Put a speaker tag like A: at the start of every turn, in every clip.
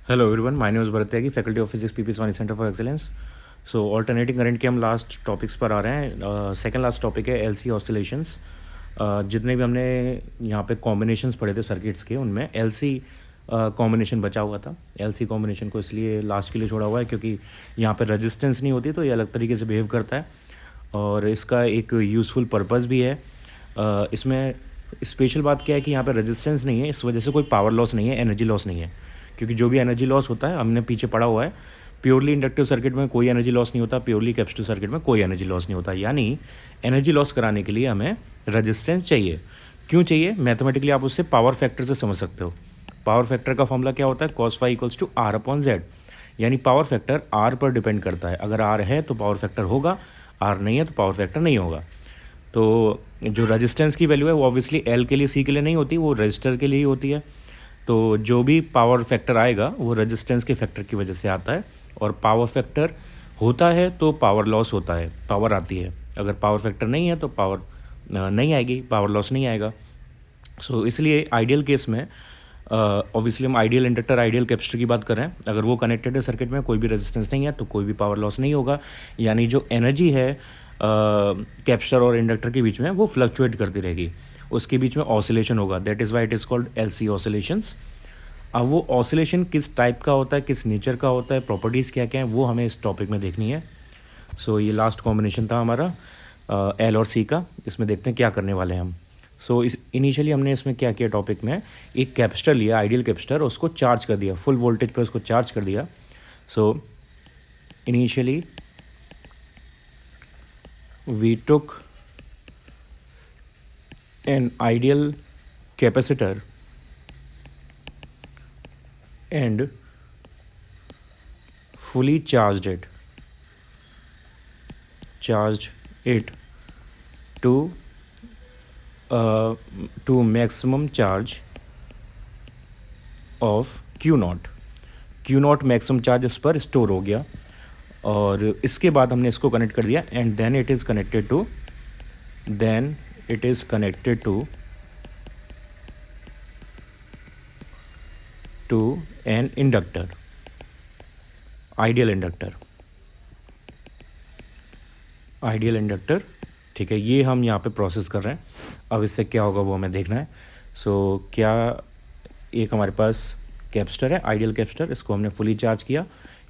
A: Hello everyone, my name is Bharat Tyagi, faculty of physics PP Swani centre for excellence. So alternating current के हम last topics पर आ रहे हैं। Second last topic है LC oscillations. जितने भी हमने यहाँ पे कॉम्बिनेशंस पढ़े थे सर्किट्स के, उनमें एलसी कॉम्बिनेशन बचा हुआ था। एलसी कॉम्बिनेशन को इसलिए लास्ट के लिए छोड़ा हुआ है क्योंकि यहाँ पे रेजिस्टेंस नहीं होती, तो ये अलग तरीके से बिहेव करता है और इसका एक यूज़फुल पर्पज़ भी है। इसमें स्पेशल बात क्या है कि यहाँ पे रेजिस्टेंस नहीं है, इस वजह से कोई पावर लॉस नहीं है, एनर्जी लॉस नहीं है। क्योंकि जो भी एनर्जी लॉस होता है हमने पीछे पढ़ा हुआ है, प्योरली इंडक्टिव सर्किट में कोई एनर्जी लॉस नहीं होता, प्योरली कैपेसिटिव सर्किट में कोई एनर्जी लॉस नहीं होता। यानी एनर्जी लॉस कराने के लिए हमें रेजिस्टेंस चाहिए। क्यों चाहिए? मैथमेटिकली आप उससे पावर फैक्टर से समझ सकते हो। पावर फैक्टर का फॉर्मूला क्या होता है? cos phi equals to R upon Z. यानी पावर फैक्टर आर पर डिपेंड करता है। अगर आर है तो पावर फैक्टर होगा, आर नहीं है तो पावर फैक्टर नहीं होगा। तो जो रेजिस्टेंस की वैल्यू है वो ऑब्वियसली एल के लिए, सी के लिए नहीं होती, वो रजिस्टर के लिए ही होती है। तो जो भी पावर फैक्टर आएगा वो रेजिस्टेंस के फैक्टर की वजह से आता है। और पावर फैक्टर होता है तो पावर लॉस होता है, पावर आती है। अगर पावर फैक्टर नहीं है तो पावर नहीं आएगी, पावर लॉस नहीं आएगा। सो इसलिए आइडियल केस में ऑब्वियसली हम आइडियल इंडक्टर, आइडियल कैपेसिटर की बात कर रहे हैं। अगर वो कनेक्टेड है सर्किट में, कोई भी रेजिस्टेंस नहीं है, तो कोई भी पावर लॉस नहीं होगा। यानी जो एनर्जी है कैपेसिटर और इंडक्टर के बीच में, वो फ्लक्चुएट करती रहेगी, उसके बीच में ऑसिलेशन होगा। That is why it is called LC oscillations. अब वो ऑसिलेशन किस टाइप का होता है, किस नेचर का होता है, प्रॉपर्टीज़ क्या क्या हैं, वो हमें इस टॉपिक में देखनी है। सो ये लास्ट कॉम्बिनेशन था हमारा एल और सी का। इसमें देखते हैं क्या करने वाले हैं हम। सो इस इनिशियली हमने इसमें क्या किया, टॉपिक में एक कैपेसिटर लिया, आइडियल कैपेसिटर, उसको चार्ज कर दिया, फुल वोल्टेज पर उसको चार्ज कर दिया। So initially we took an ideal capacitor and fully charged it to maximum charge of Q naught. Q naught maximum charge इस पर स्टोर हो गया और इसके बाद हमने इसको कनेक्ट कर दिया and then it is connected to an inductor, ideal inductor. ठीक है, ये हम यहाँ पे प्रोसेस कर रहे हैं। अब इससे क्या होगा वो हमें देखना है। सो क्या एक हमारे पास कैपेसिटर है, आइडियल कैपेसिटर, इसको हमने फुली चार्ज किया।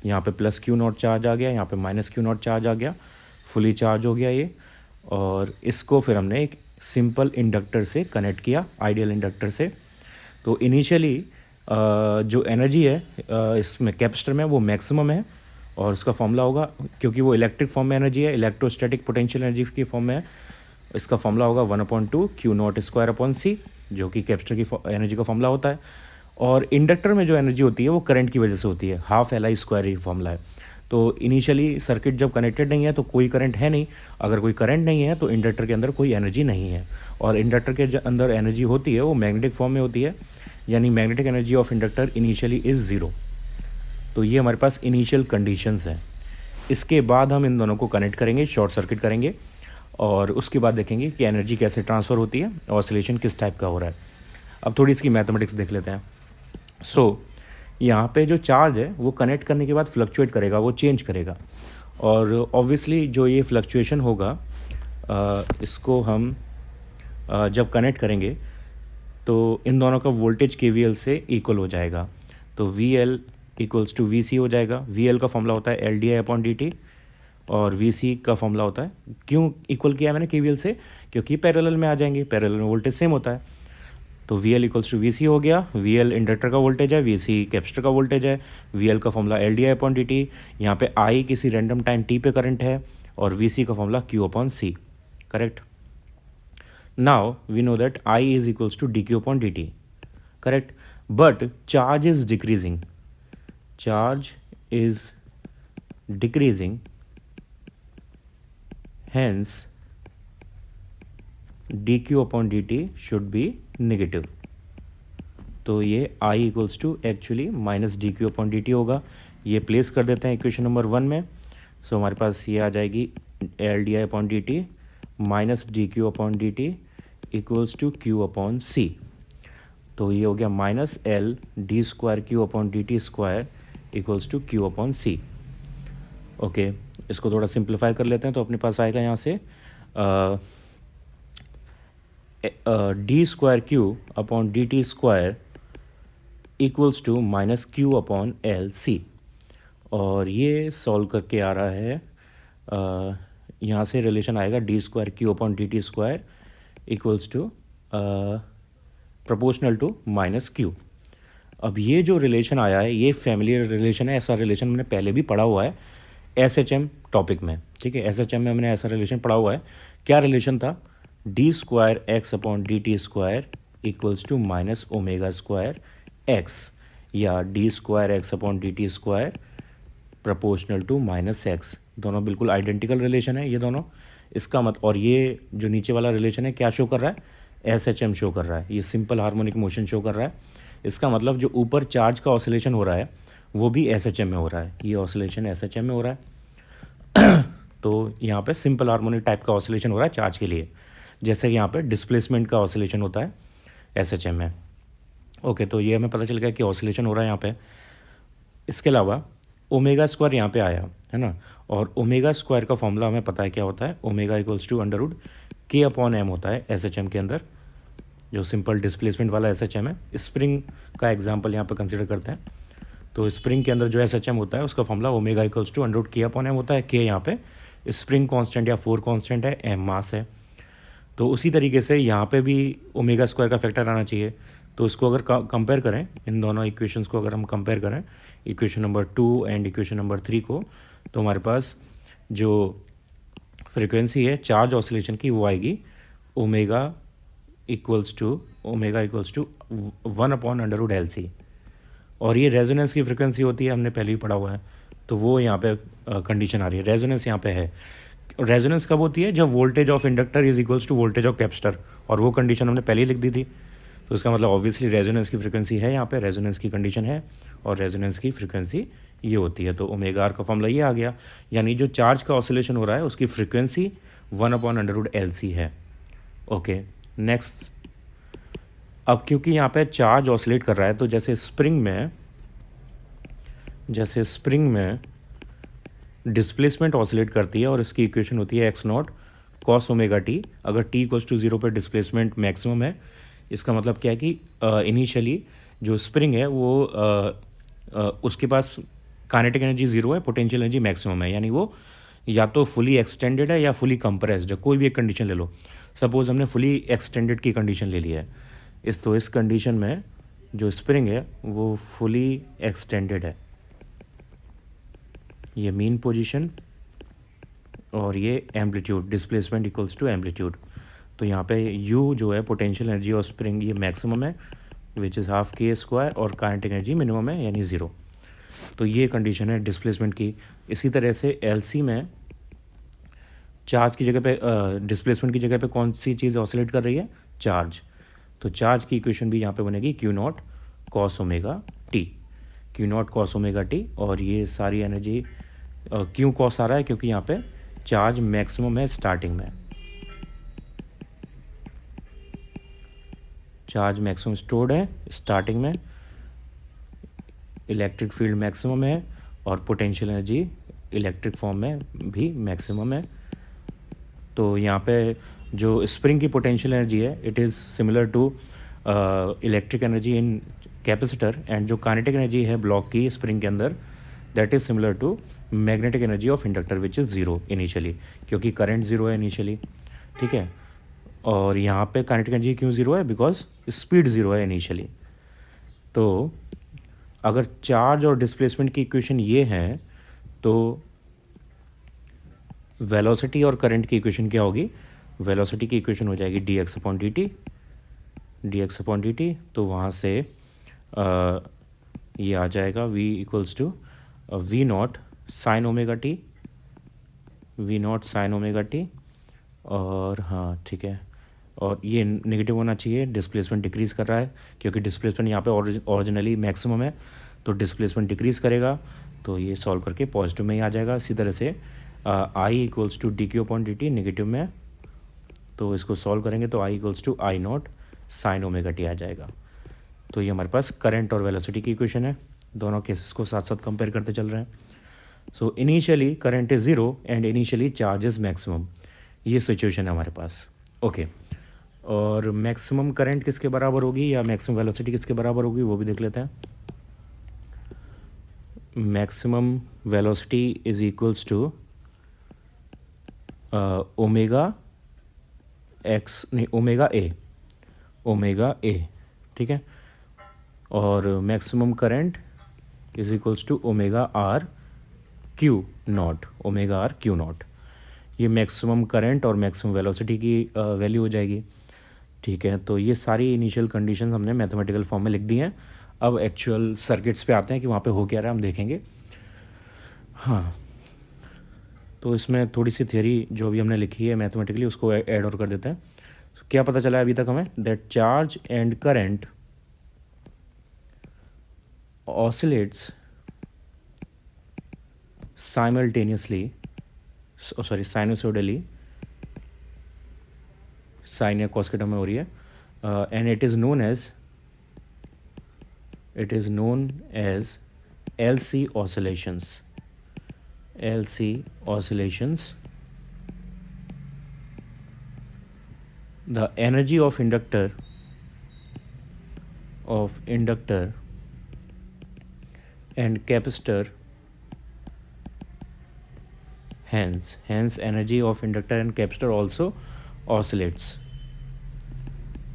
A: यहाँ पे प्लस क्यू नॉट चार्ज आ गया, यहाँ पे माइनस क्यू नॉट चार्ज आ गया, फुली चार्ज हो गया ये। और इसको फिर हमने एक सिंपल इंडक्टर से कनेक्ट किया, आइडियल इंडक्टर से। तो इनिशियली जो एनर्जी है इसमें कैपेसिटर में, वो मैक्सिमम है और उसका फॉर्मूला होगा, क्योंकि वो इलेक्ट्रिक फॉर्म में एनर्जी है, इलेक्ट्रोस्टैटिक पोटेंशियल एनर्जी की फॉर्म में है, इसका फॉर्मूला होगा 1/2 क्यू नॉट स्क्वायर अपॉन सी, जो कि कैपेसिटर की एनर्जी का फॉर्मूला होता है। और इंडक्टर में जो एनर्जी होती है वो करंट की वजह से होती है, half L I square he formula है। तो इनिशियली सर्किट जब कनेक्टेड नहीं है तो कोई करंट है नहीं। अगर कोई करंट नहीं है तो इंडक्टर के अंदर कोई एनर्जी नहीं है। और इंडक्टर के अंदर एनर्जी होती है वो मैग्नेटिक फॉर्म में होती है, यानी magnetic energy of inductor initially is zero. तो ये हमारे पास इनिशियल कंडीशंस हैं। इसके बाद हम इन दोनों को कनेक्ट करेंगे, शॉर्ट सर्किट करेंगे और उसके बाद देखेंगे कि एनर्जी कैसे ट्रांसफ़र होती है, ऑसिलेशन किस टाइप का हो रहा है। अब थोड़ी इसकी मैथमेटिक्स देख लेते हैं। सो यहाँ पे जो चार्ज है वो कनेक्ट करने के बाद फ्लक्चुएट करेगा, वो चेंज करेगा। और ऑब्वियसली जो ये फ्लक्चुएशन होगा इसको हम जब कनेक्ट करेंगे तो इन दोनों का वोल्टेज KVL से इक्वल हो जाएगा। तो VL इक्वल्स टू VC हो जाएगा। VL का फॉर्मूला होता है LDI/dt और VC का फॉर्मूला होता है, क्यों इक्वल किया मैंने KVL से, क्योंकि पैरेलल में आ जाएंगे, पैरेलल में वोल्टेज सेम होता है। तो VL इक्वल्स टू VC हो गया। VL इंडक्टर का वोल्टेज है, VC कैपेसिटर का वोल्टेज है। VL का फॉर्मूला LDI/dt, यहाँ पे I किसी रैंडम टाइम t पे करंट है और VC का formula Q/C। Correct. Now we know that I is equals to dq/dt, correct? But charge is decreasing. Hence dq/dt should be negative. तो ये I equals to actually minus dq/dt होगा। ये place कर देते हैं इक्वेशन नंबर 1 में। सो हमारे पास ये आ जाएगी LDI/dt minus dq/dt equals to Q/C। तो ये हो गया minus L D square Q upon D T square equals to Q upon C. Okay, इसको थोड़ा सिंप्लीफाई कर लेते हैं तो अपने पास आएगा यहाँ से D square Q upon D T square equals to minus Q upon L C. और ये सॉल्व करके आ रहा है, यहाँ से रिलेशन आएगा D square Q upon D T square equals to proportional to minus Q. अब ये जो रिलेशन आया है ये फैमिलियर रिलेशन है, ऐसा रिलेशन हमने पहले भी पढ़ा हुआ है एसएचएम टॉपिक में, ठीक है। एसएचएम में हमने ऐसा रिलेशन पढ़ा हुआ है। क्या रिलेशन था? D square X upon D T square equals to minus omega square X, या D square X upon D T square proportional to minus X. दोनों बिल्कुल आइडेंटिकल रिलेशन है ये दोनों। इसका मत, और ये जो नीचे वाला रिलेशन है क्या शो कर रहा है? एसएचएम शो कर रहा है, ये सिंपल हार्मोनिक मोशन शो कर रहा है। इसका मतलब जो ऊपर चार्ज का ऑसिलेशन हो रहा है वो भी एसएचएम में हो रहा है, ये ऑसिलेशन एसएचएम में हो रहा है। तो यहाँ पे सिंपल हार्मोनिक टाइप का ऑसिलेशन हो रहा है चार्ज के लिए, जैसे यहाँ पे डिस्प्लेसमेंट का ऑसिलेशन होता है एसएचएम में। ओके, तो ये हमें पता चल गया कि ऑसिलेशन हो रहा है यहाँ पे। इसके अलावा ओमेगा स्क्वायर यहाँ पे आया है ना, और ओमेगा स्क्वायर का फॉर्मूला हमें पता है क्या होता है। Omega equals to under root K upon M होता है एसएचएम के अंदर, जो सिंपल डिस्प्लेसमेंट वाला एसएचएम है। स्प्रिंग का एग्जांपल यहाँ पे कंसिडर करते हैं, तो स्प्रिंग के अंदर जो एसएचएम होता है उसका formula omega equals to under root K upon M होता है। के यहाँ पे स्प्रिंग कांस्टेंट या फोर कांस्टेंट है, एम मास है। तो उसी तरीके से यहाँ पे भी ओमेगा स्क्वायर का फैक्टर आना चाहिए। तो इसको अगर कंपेयर करें, इन दोनों इक्वेशंस को अगर हम कंपेयर करें, equation number 2 and equation number 3 को, तो हमारे पास जो फ्रिक्वेंसी है चार्ज ऑसिलेशन की वो आएगी omega equals to 1 upon under root L C. और ये रेजोनेंस की फ्रिक्वेंसी होती है, हमने पहले ही पढ़ा हुआ है। तो वो यहाँ पे कंडीशन आ रही है, रेजोनेंस यहाँ पे है। रेजोनेंस कब होती है? जब voltage of inductor is equals to voltage of capacitor, और वो कंडीशन हमने पहले ही लिख दी थी। तो इसका मतलब ऑब्वियसली रेजोनेंस की फ्रिक्वेंसी है, यहाँ पे रेजोनेंस की कंडीशन है, और रेजोनेंस की फ्रिक्वेंसी ये होती है। तो ओमेगा आर का फॉर्मूला ये आ गया, यानी जो चार्ज का ऑसिलेशन हो रहा है उसकी frequency 1 upon under root L C है। Okay, next. अब क्योंकि यहाँ पे चार्ज ऑसिलेट कर रहा है, तो जैसे स्प्रिंग में डिस्प्लेसमेंट ऑसिलेट करती है और इसकी इक्वेशन होती है x not cos omega T. अगर टी इक्वल्स टू 0 पर डिस्प्लेसमेंट मैक्सिमम है, इसका मतलब क्या है कि इनिशियली जो स्प्रिंग है वो उसके पास काइनेटिक एनर्जी 0 है, पोटेंशियल एनर्जी मैक्सिमम है, यानी वो या तो फुली एक्सटेंडेड है या फुली कंप्रेस्ड है। कोई भी एक कंडीशन ले लो। सपोज हमने फुली एक्सटेंडेड की कंडीशन ले ली है, इस कंडीशन में जो स्प्रिंग है वो फुली एक्सटेंडेड है, ये मीन पोजीशन और ये amplitude, displacement equals to amplitude. तो यहाँ पे u जो है पोटेंशियल एनर्जी ऑफ स्प्रिंग, ये मैक्सिमम है which is half K square, और काइनेटिक एनर्जी मिनिमम है यानी 0। तो ये कंडीशन है डिस्प्लेसमेंट की। इसी तरह से एलसी में चार्ज की जगह पे डिस्प्लेसमेंट की जगह पे कौन सी चीज़ ऑसिलेट कर रही है? चार्ज। तो चार्ज की इक्वेशन भी यहाँ पे बनेगी Q not cos omega T, Q not cos omega T. और ये सारी एनर्जी क्यों कॉस आ रहा है? क्योंकि यहाँ पे चार्ज मैक्सिमम है स्टार्टिंग में, चार्ज मैक्सिमम स्टोर्ड है स्टार्टिंग में, इलेक्ट्रिक फील्ड मैक्सिमम है, और पोटेंशियल एनर्जी इलेक्ट्रिक फॉर्म में भी मैक्सिमम है। तो यहाँ पे जो स्प्रिंग की पोटेंशियल एनर्जी है it is similar to electric energy in capacitor, and जो काइनेटिक एनर्जी है ब्लॉक की स्प्रिंग के अंदर that is similar to magnetic energy of inductor which is 0 initially, क्योंकि करंट 0 है इनिशियली, ठीक है। और यहाँ पे काइनेटिक एनर्जी क्यों 0 है? बिकॉज स्पीड 0 है इनिशियली। तो अगर चार्ज और डिस्प्लेसमेंट की इक्वेशन ये है, तो वेलोसिटी और करंट की इक्वेशन क्या होगी? वेलोसिटी की इक्वेशन हो जाएगी D X upon D T. तो वहाँ से ये आ जाएगा v equals to V naught sine omega T. और हाँ ठीक है, और ये नेगेटिव होना चाहिए, डिस्प्लेसमेंट डिक्रीज़ कर रहा है, क्योंकि डिस्प्लेसमेंट यहाँ पे ओरिजिनली मैक्सिमम है, तो डिस्प्लेसमेंट डिक्रीज़ करेगा। तो ये सॉल्व करके पॉजिटिव में ही आ जाएगा। इसी तरह से I equals to D Q upon D T negative में, तो इसको सॉल्व करेंगे तो I equals to I not sine omega T आ जाएगा। तो ये हमारे पास करंट और वेलोसिटी की इक्वेशन है, दोनों केसेस को साथ साथ कंपेयर करते चल रहे हैं। So initially current is zero and initially charge is maximum, ये सिचुएशन है हमारे पास। ओके, और मैक्सिमम करंट किसके बराबर होगी या मैक्सिमम वेलोसिटी किसके बराबर होगी वो भी देख लेते हैं। Maximum velocity is equals to omega X, नहीं ओमेगा ए, ठीक है। और maximum current is equals to omega R Q naught, omega R Q naught. ये मैक्सिमम करंट और मैक्सिमम वेलोसिटी की वैल्यू हो जाएगी, ठीक है। तो ये सारी इनिशियल कंडीशंस हमने मैथमेटिकल फॉर्म में लिख दी हैं। अब एक्चुअल सर्किट्स पे आते हैं कि वहाँ पे हो क्या रहा है, हम देखेंगे। हाँ, तो इसमें थोड़ी सी थियरी जो भी हमने लिखी है मैथमेटिकली उसको ऐड और कर देते हैं। So, क्या पता चला है अभी तक हमें, that charge and current oscillates simultaneously, sinusoidally, sine या कॉस के टर्म में हो रही है, and it is known as LC oscillations, LC oscillations। The energy of inductor and capacitor, hence energy of inductor and capacitor also oscillates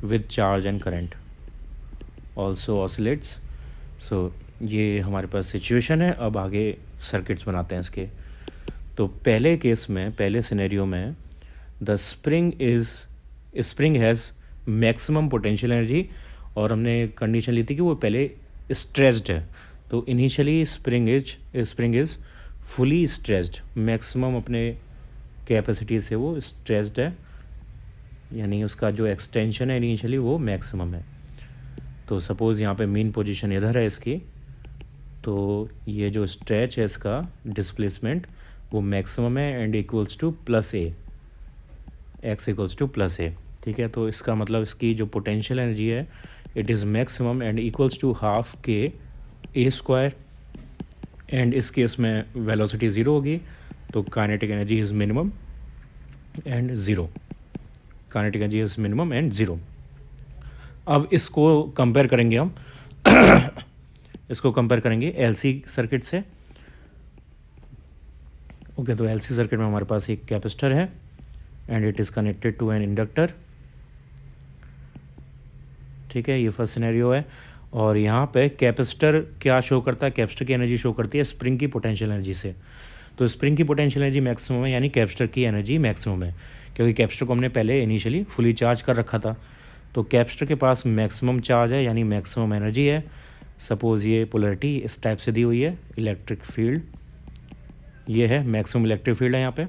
A: with charge and current, also oscillates। So ये हमारे पास situation है। अब आगे circuits बनाते हैं इसके। तो पहले केस में, पहले सिनेरियो में, the spring has maximum potential energy, और हमने कंडीशन ली थी कि वो पहले स्ट्रेस्ड है। तो initially spring is fully stressed, maximum अपने कैपेसिटी से वो स्ट्रेस्ड है, यानी उसका जो एक्सटेंशन है इनिशियली वो मैक्सिमम है। तो सपोज़ यहाँ पे मीन पोजीशन इधर है इसकी, तो ये जो स्ट्रेच है इसका डिस्प्लेसमेंट वो मैक्सिमम है and equals to plus A, X equals to plus A, ठीक है। तो इसका मतलब इसकी जो पोटेंशियल एनर्जी है it is maximum and equals to half K A square, and इस केस में वेलोसिटी ज़ीरो होगी, तो kinetic energy is minimum and zero, kinetic energy is minimum and zero. अब इसको कंपेयर करेंगे हम इसको कंपेयर करेंगे LC सर्किट से। ओके, तो LC सर्किट में हमारे पास एक कैपेसिटर है and it is connected to an inductor, ठीक है। ये फर्स्ट सिनेरियो है। और यहाँ पे कैपेसिटर क्या शो करता है, कैपेसिटर की एनर्जी शो करती है स्प्रिंग की पोटेंशियल एनर्जी से। तो स्प्रिंग की पोटेंशियल एनर्जी मैक्सिमम है, यानी कैपेसिटर की एनर्जी मैक्सिमम है, क्योंकि कैपेसिटर को हमने पहले इनिशियली फुली चार्ज कर रखा था। तो कैपेसिटर के पास मैक्सिमम चार्ज है, यानी मैक्सिमम एनर्जी है। सपोज़ ये पोलैरिटी इस टाइप से दी हुई है, इलेक्ट्रिक फील्ड ये है, मैक्सिमम इलेक्ट्रिक फील्ड है यहाँ पे,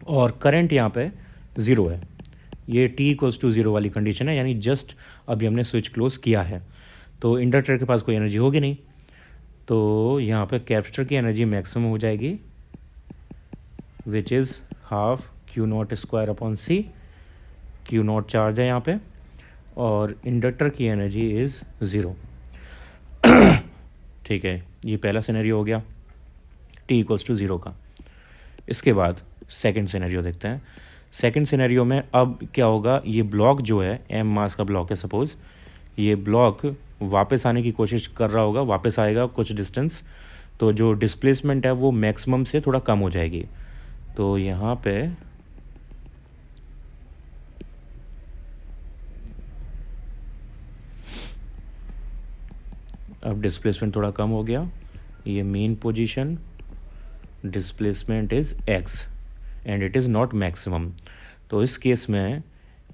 A: और करंट यहाँ पे ज़ीरो है। ये t इक्वल्स टू ज़ीरो वाली कंडीशन है, यानी जस्ट अभी हमने स्विच क्लोज किया है, तो इंडक्टर के पास कोई एनर्जी होगी नहीं। तो यहाँ पे कैपेसिटर की एनर्जी मैक्सिमम हो जाएगी, which is half Q not square upon C, Q naught charge है यहाँ पे, और इंडक्टर की एनर्जी इज़ ज़ीरो, ठीक है। ये पहला सिनेरियो हो गया t इक्वल्स टू ज़ीरो का। इसके बाद सेकंड सिनेरियो देखते हैं। सेकंड सिनेरियो में अब क्या होगा, ये ब्लॉक जो है m मास का ब्लॉक है, सपोज़ ये ब्लॉक वापस आने की कोशिश कर रहा होगा, वापस आएगा कुछ डिस्टेंस, तो जो डिस्प्लेसमेंट है वो मैक्सिमम से थोड़ा कम हो जाएगी। तो यहाँ पे अब डिस्प्लेसमेंट थोड़ा कम हो गया, ये main position displacement is x and it is not maximum. तो इस केस में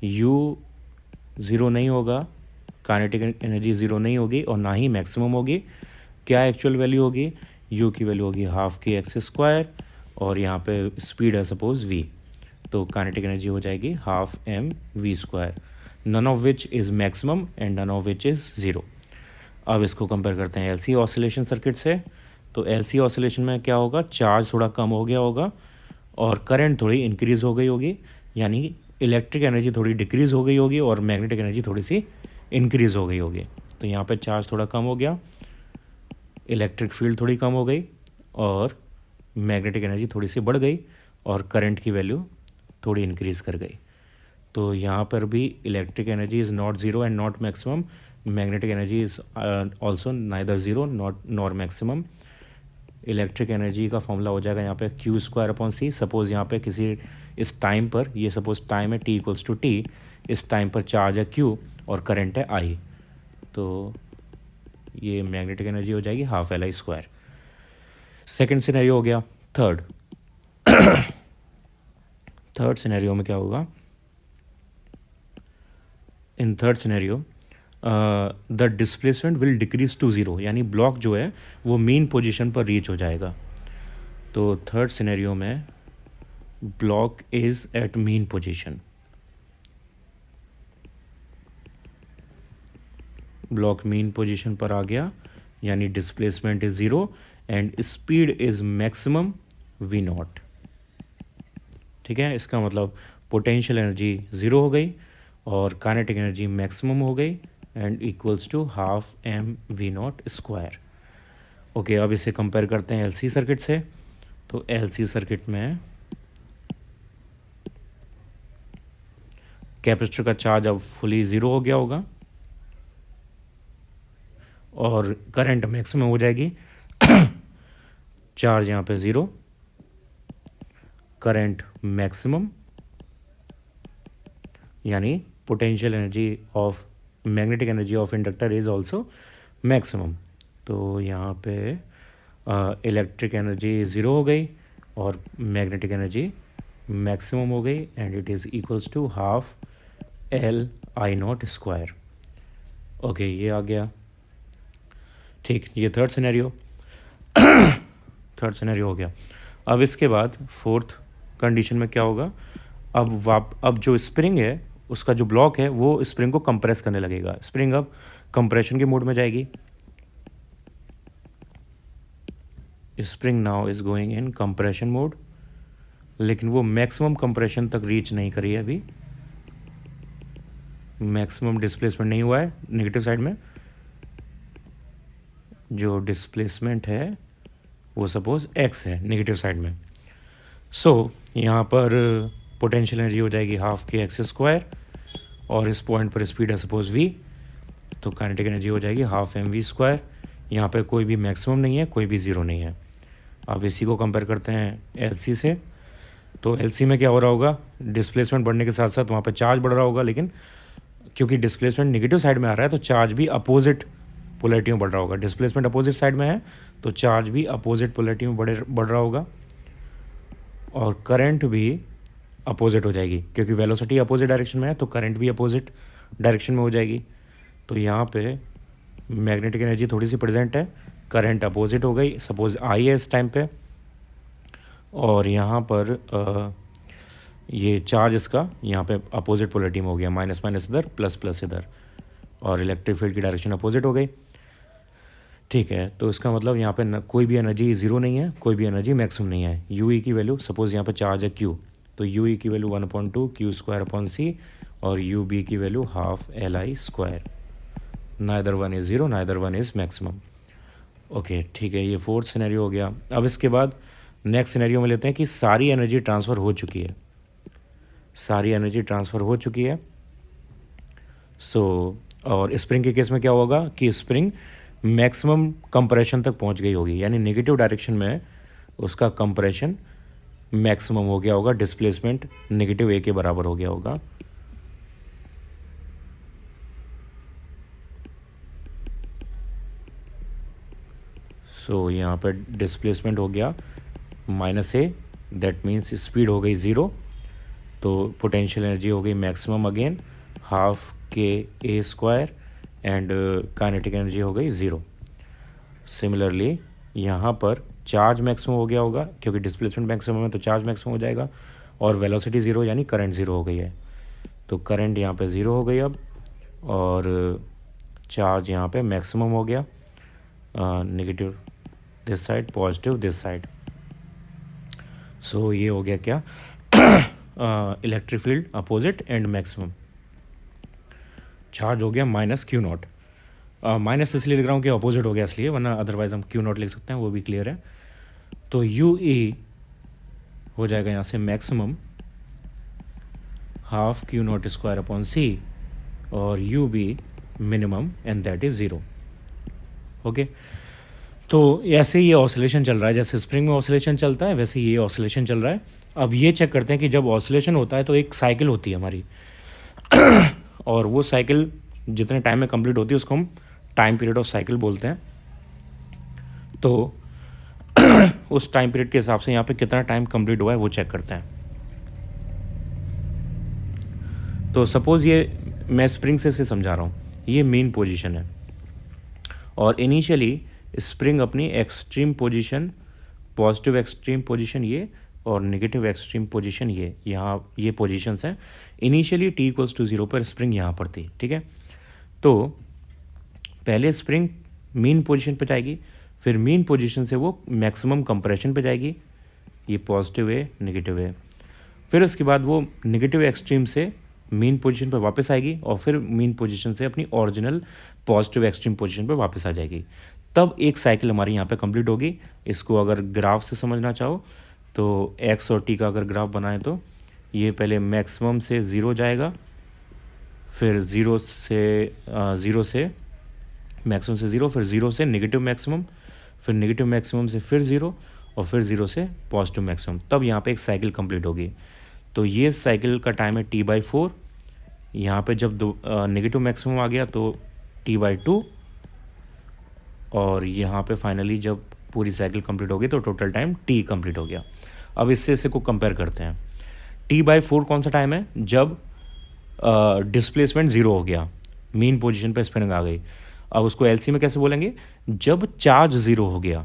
A: u ज़ीरो नहीं होगा, काइनेटिक एनर्जी ज़ीरो नहीं होगी और ना ही मैक्सिमम होगी। क्या एक्चुअल वैल्यू होगी, u की वैल्यू होगी हाफ के एक्स स्क्वायर, और यहाँ पे स्पीड है सपोज v, तो काइनेटिक एनर्जी हो जाएगी half mv square, none of which is maximum and none of which is zero. अब इसको कंपेयर करते हैं LC ऑसिलेशन सर्किट से। तो LC ऑसिलेशन में क्या होगा, चार्ज थोड़ा कम हो गया होगा और करंट थोड़ी इंक्रीज़ हो गई होगी, यानी इलेक्ट्रिक एनर्जी थोड़ी डिक्रीज़ हो गई होगी और मैग्नेटिक एनर्जी थोड़ी सी इंक्रीज़ हो गई होगी। तो यहाँ पे चार्ज थोड़ा कम हो गया, इलेक्ट्रिक फील्ड थोड़ी कम हो गई और मैग्नेटिक एनर्जी थोड़ी सी बढ़ गई और करंट की वैल्यू थोड़ी इंक्रीज़ कर गई। तो यहाँ पर भी electric energy is not zero and not maximum, magnetic energy is also neither zero not nor maximum. Electric energy का फॉर्मूला हो जाएगा यहाँ पे Q² / C। सपोज़ यहाँ पे किसी इस टाइम पर, ये सपोज़ टाइम है t=t, इस टाइम पर चार्ज है Q और करंट है I, तो ये मैग्नेटिक एनर्जी हो जाएगी ½ Li²। सेकेंड सिनेरियो हो गया। थर्ड सिनेरियो में क्या होगा, in third scenario the displacement will decrease to zero, यानी ब्लॉक जो है वो मीन पोजीशन पर रीच हो जाएगा। तो थर्ड सिनेरियो में block is at mean position, block mean position पर आ गया, यानी displacement is zero and speed is maximum V0। ठीक है, इसका मतलब पोटेंशियल एनर्जी ज़ीरो हो गई और काइनेटिक एनर्जी मैक्सिमम हो गई and equals to ½mV0²। Okay, अब इसे कंपेयर करते हैं LC सर्किट से। तो LC सर्किट में कैपेसिटर का चार्ज अब फुली ज़ीरो हो गया होगा और करंट मैक्सिमम हो जाएगी। चार्ज यहाँ पे ज़ीरो, करंट मैक्सिमम, यानी potential energy of magnetic energy of inductor is also maximum. तो यहाँ पे इलेक्ट्रिक एनर्जी ज़ीरो हो गई और मैग्नेटिक एनर्जी मैक्सिमम हो गई and it is equals to ½ Li0²। Okay, ये आ गया। ठीक, ये थर्ड सिनेरियो हो गया। अब इसके बाद फोर्थ कंडीशन में क्या होगा, अब जो स्प्रिंग है उसका जो ब्लॉक है वो स्प्रिंग को कंप्रेस करने लगेगा। स्प्रिंग अब कंप्रेशन के मोड में जाएगी। Spring now is going in compression mode, लेकिन वो मैक्सिमम कंप्रेशन तक रीच नहीं करी है अभी, मैक्सिमम डिस्प्लेसमेंट नहीं हुआ है। नेगेटिव साइड में जो डिस्प्लेसमेंट है वो सपोज x है नेगेटिव साइड में। सो यहाँ पर पोटेंशियल एनर्जी हो जाएगी ½kx² और इस पॉइंट पर स्पीड है सपोज v, तो काइनेटिक एनर्जी हो जाएगी ½ mv²। यहाँ पे कोई भी मैक्सिमम नहीं है, कोई भी ज़ीरो नहीं है। अब इसी को कंपेयर करते हैं LC से। तो LC में क्या हो रहा होगा, डिस्प्लेसमेंट बढ़ने के साथ साथ वहाँ पे चार्ज बढ़ रहा होगा, लेकिन क्योंकि डिस्प्लेसमेंट नेगेटिव साइड में आ रहा है तो चार्ज भी अपोजिट पोलैरिटी में बढ़ रहा होगा। डिस्प्लेसमेंट अपोजिट साइड में है तो चार्ज भी अपोजिट पोलैरिटी में बढ़ रहा होगा और करंट भी अपोजिट हो जाएगी, क्योंकि वेलोसिटी अपोजिट डायरेक्शन में है तो करंट भी अपोजिट डायरेक्शन में हो जाएगी। तो यहाँ पे मैग्नेटिक एनर्जी थोड़ी सी प्रेजेंट है, करंट अपोजिट हो गई, सपोज I है इस टाइम पे, और यहाँ पर ये चार्ज इसका यहाँ पे अपोजिट पोलैरिटी में हो गया, माइनस माइनस इधर, प्लस प्लस इधर, और इलेक्ट्रिक फील्ड की डायरेक्शन अपोजिट हो गई। ठीक है, तो इसका मतलब यहाँ पे कोई भी एनर्जी ज़ीरो नहीं है, कोई भी एनर्जी मैक्सिमम नहीं है। UE की वैल्यू, सपोज यहाँ पे चार्ज है Q, तो UE की वैल्यू 1/2 Q² और UB की value ½ Li²। Neither one is zero, neither one is maximum. Okay, ठीक है, ये फोर्थ सिनेरियो हो गया। अब इसके बाद नेक्स्ट सिनेरियो में लेते हैं कि सारी एनर्जी ट्रांसफ़र हो चुकी है, सारी एनर्जी ट्रांसफ़र हो चुकी है। और स्प्रिंग के केस में क्या होगा कि स्प्रिंग मैक्सिमम कंप्रेशन तक पहुंच गई होगी, यानी नेगेटिव डायरेक्शन में उसका कंप्रेशन मैक्सिमम हो गया होगा, डिस्प्लेसमेंट -a के बराबर हो गया होगा। सो यहाँ पर डिस्प्लेसमेंट हो गया -a, दैट मीन्स स्पीड हो गई ज़ीरो, तो पोटेंशियल एनर्जी हो गई maximum again ½ and kinetic energy हो गई ज़ीरो। सिमिलरली यहाँ पर चार्ज मैक्सिमम हो गया होगा, क्योंकि डिस्प्लेसमेंट मैक्सिमम है तो चार्ज मैक्सिमम हो जाएगा, और वेलोसिटी ज़ीरो यानी करंट ज़ीरो हो गई है, तो करंट यहाँ पे ज़ीरो हो गई अब, और चार्ज यहाँ पे मैक्सिमम हो गया, negative this side, positive this side. So ये हो गया क्या, electric field opposite and maximum. Charge हो गया -Q0। माइनस इसलिए लिख रहा हूँ कि अपोजिट हो गया इसलिए, वरना अदरवाइज हम क्यू नॉट लिख सकते हैं, वो भी क्लियर है। तो यू ए हो जाएगा यहाँ से maximum half Q not square upon C, और U B minimum and that is zero. Okay, तो ऐसे ये ऑसिलेशन चल रहा है, जैसे स्प्रिंग में ऑसिलेशन चलता है वैसे ये ऑसिलेशन चल रहा है। अब ये चेक करते हैं कि जब ऑसिलेशन होता है तो एक साइकिल होती है हमारी और वो साइकिल जितने टाइम में कंप्लीट होती है उसको हम टाइम पीरियड ऑफ साइकिल बोलते हैं। तो उस टाइम पीरियड के हिसाब से यहाँ पे कितना टाइम कंप्लीट हुआ है वो चेक करते हैं। तो सपोज़ ये मैं स्प्रिंग से समझा रहा हूँ, ये मेन पोजीशन है और इनिशियली स्प्रिंग अपनी extreme position, positive extreme position ये और नेगेटिव एक्सट्रीम पोजीशन ये, यहाँ ये पोजीशंस हैं। इनिशियली t इक्वल्स टू 0 पर स्प्रिंग यहाँ पर थी, ठीक है। तो पहले स्प्रिंग मीन पोजीशन पे जाएगी, फिर मीन पोजीशन से वो मैक्सिमम कंप्रेशन पे जाएगी, ये पॉजिटिव है नेगेटिव है, फिर उसके बाद वो नेगेटिव एक्सट्रीम से मीन पोजीशन पे वापस आएगी और फिर मीन पोजीशन से अपनी ओरिजिनल पॉजिटिव एक्सट्रीम पोजीशन पे वापस आ जाएगी। तब एक साइकिल हमारी यहाँ पे कंप्लीट होगी। इसको अगर ग्राफ से समझना चाहो तो एक्स और टी का अगर ग्राफ बनाएं तो ये पहले मैक्सिमम से ज़ीरो जाएगा, फिर ज़ीरो से मैक्सिमम से ज़ीरो, फिर ज़ीरो से नेगेटिव मैक्सिमम, फिर नेगेटिव मैक्सिमम से फिर ज़ीरो और फिर ज़ीरो से पॉजिटिव मैक्सिमम। तब यहाँ पे एक साइकिल कंप्लीट होगी। तो ये साइकिल का टाइम है t/4। यहाँ पे जब नेगेटिव मैक्सिमम आ गया तो t/2 और यहाँ पे फाइनली जब पूरी साइकिल कंप्लीट हो गई तो टोटल टाइम t कंप्लीट हो गया। अब इससे को कंपेयर करते हैं। t/4 कौन सा टाइम है? जब डिस्प्लेसमेंट ज़ीरो हो गया, मेन पोजीशन पे स्पिनिंग आ गई। अब उसको एलसी में कैसे बोलेंगे? जब चार्ज ज़ीरो हो गया,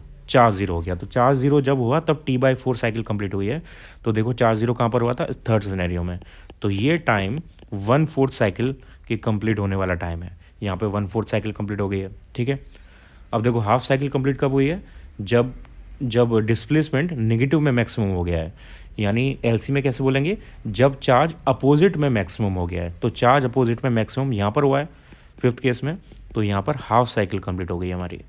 A: तो चार्ज ज़ीरो जब हुआ तब t/4 साइकिल कंप्लीट हुई है। तो देखो चार्ज ज़ीरो कहाँ पर हुआ था? थर्ड सिनेरियो में। तो ये टाइम 1/4 साइकिल के कंप्लीट होने वाला टाइम है। यहाँ पे 1/4 साइकिल कंप्लीट हो गई है, ठीक है। अब देखो हाफ साइकिल कंप्लीट कब हुई है? जब डिस्प्लेसमेंट नेगेटिव में मैक्सिमम हो गया है। यानी एलसी में कैसे बोलेंगे? जब चार्ज अपोजिट में मैक्सिमम हो गया है। तो चार्ज अपोजिट में मैक्सिमम यहाँ पर हुआ है फिफ्थ केस में, तो यहाँ पर हाफ साइकिल कंप्लीट हो गई है हमारी,